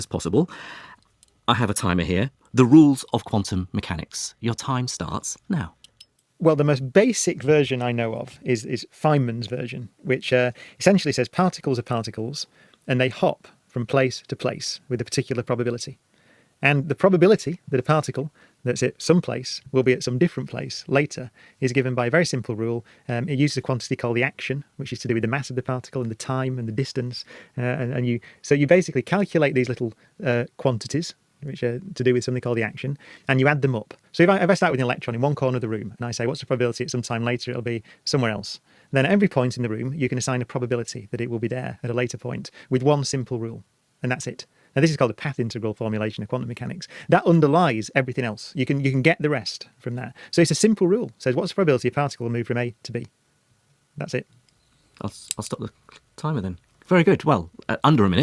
as possible. I have a timer here. The rules of quantum mechanics. Your time starts now. Well, the most basic version I know of is Feynman's version, which essentially says particles are particles and they hop from place to place with a particular probability. And the probability that a particle that's at some place will be at some different place later is given by a very simple rule. It uses a quantity called the action, which is to do with the mass of the particle and the time and the distance. So you basically calculate these little quantities, which are to do with something called the action, and you add them up. So if I start with an electron in one corner of the room, and I say, what's the probability at some time later it'll be somewhere else? Then at every point in the room, you can assign a probability that it will be there at a later point with one simple rule, and that's it. Now, this is called the path integral formulation of quantum mechanics. That underlies everything else. You can get the rest from that. So it's a simple rule. It says, what's the probability a particle will move from A to B? That's it. I'll stop the timer then. Very good. Well, under a minute.